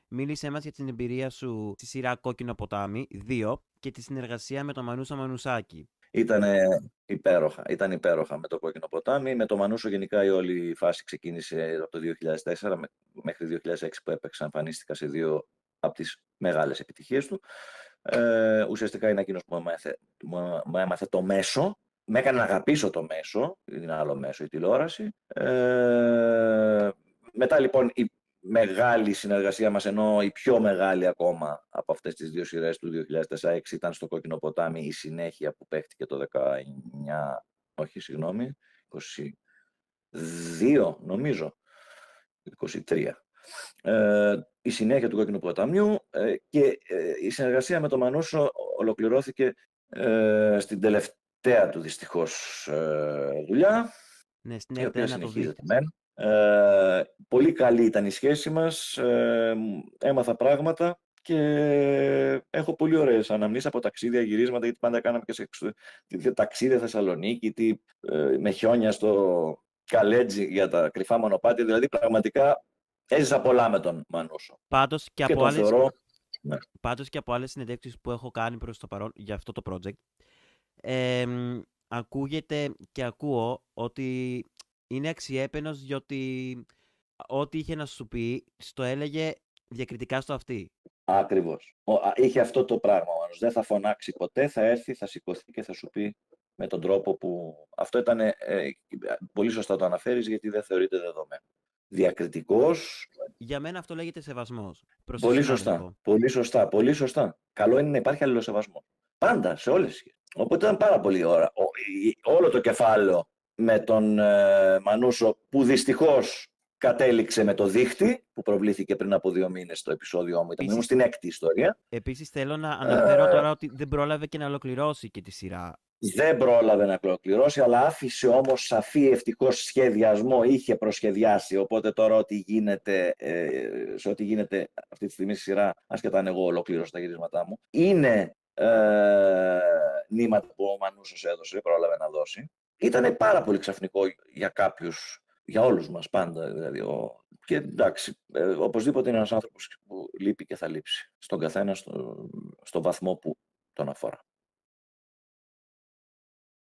μίλησέ μας για την εμπειρία σου στη σειρά Κόκκινο ποτάμι 2 και τη συνεργασία με τον Μανούσο Μανουσάκη. Ήταν υπέροχα με το Κόκκινο ποτάμι. Με το Μανούσο γενικά η όλη φάση ξεκίνησε από το 2004 μέχρι 2006 που έπαιξα, εμφανίστηκα σε 2 από τις μεγάλες επιτυχίες του. Ουσιαστικά είναι εκείνος που μου έμαθε το μέσο. Με έκανε να αγαπήσω το μέσο, είναι άλλο μέσο η τηλεόραση. Μετά λοιπόν η μεγάλη συνεργασία μας, ενώ η πιο μεγάλη ακόμα από αυτές τις 2 σειρές του 2004-2006 ήταν στο Κόκκινο ποτάμι, η συνέχεια που παίχτηκε το 22 νομίζω, 23. Η συνέχεια του Κόκκινου ποταμιού και η συνεργασία με τον Μανούσο ολοκληρώθηκε στην τελευταία του δυστυχώς δουλειά, Ναι, στην η οποία ΕΡΤ1 το συνεχίζεται μεν. Πολύ καλή ήταν η σχέση μας, έμαθα πράγματα και έχω πολύ ωραίες αναμνήσεις από ταξίδια, γυρίσματα, γιατί πάντα κάναμε και σε ταξίδια Θεσσαλονίκη, με χιόνια στο Καλέτζι για τα κρυφά μονοπάτια, δηλαδή πραγματικά έζησα πολλά με τον Μανούσο. Πάντως και Και από τον άλλες, θεωρώ... πάντως και από άλλες συνεντεύξεις που έχω κάνει προς το παρόν για αυτό το project, ακούγεται και ακούω ότι είναι αξιέπαινος διότι ό,τι είχε να σου πει, στο έλεγε διακριτικά στο αυτί. Ακριβώς. Είχε αυτό το πράγμα ο Μάνος. Δεν θα φωνάξει ποτέ, θα έρθει, θα σηκωθεί και θα σου πει με τον τρόπο που... Αυτό ήταν πολύ σωστά το αναφέρεις, γιατί δεν θεωρείται δεδομένο. Διακριτικός. Για μένα αυτό λέγεται σεβασμός. Πολύ σωστά. Πολύ σωστά. Πολύ σωστά. Καλό είναι να υπάρχει αλληλοσεβασμό. Πάντα, σε όλες τις σχέσεις. Οπότε ήταν πάρα πολύ ώρα. Όλο το κεφάλαιο με τον Μανούσο, που δυστυχώς κατέληξε με το δίχτυ, που προβλήθηκε πριν από 2 μήνες στο επεισόδιό μου. Ήμουν στην 6η ιστορία. Επίσης θέλω να αναφέρω τώρα ότι δεν πρόλαβε και να ολοκληρώσει και τη σειρά. Δεν πρόλαβε να ολοκληρώσει, αλλά άφησε όμως σαφή ευτυχώς σχεδιασμό, είχε προσχεδιάσει. Οπότε τώρα σε ό,τι γίνεται αυτή τη στιγμή στη σειρά, ασχετά αν εγώ ολοκλήρωσα τα γυρίσματά μου, είναι νήματα που ο Μανούσος έδωσε, πρόλαβε να δώσει. Ήταν πάρα πολύ ξαφνικό για κάποιους, για όλους μας πάντα. Δηλαδή, και εντάξει, οπωσδήποτε είναι ένας άνθρωπος που λείπει και θα λείψει. Στον καθένα, στο βαθμό που τον αφορά.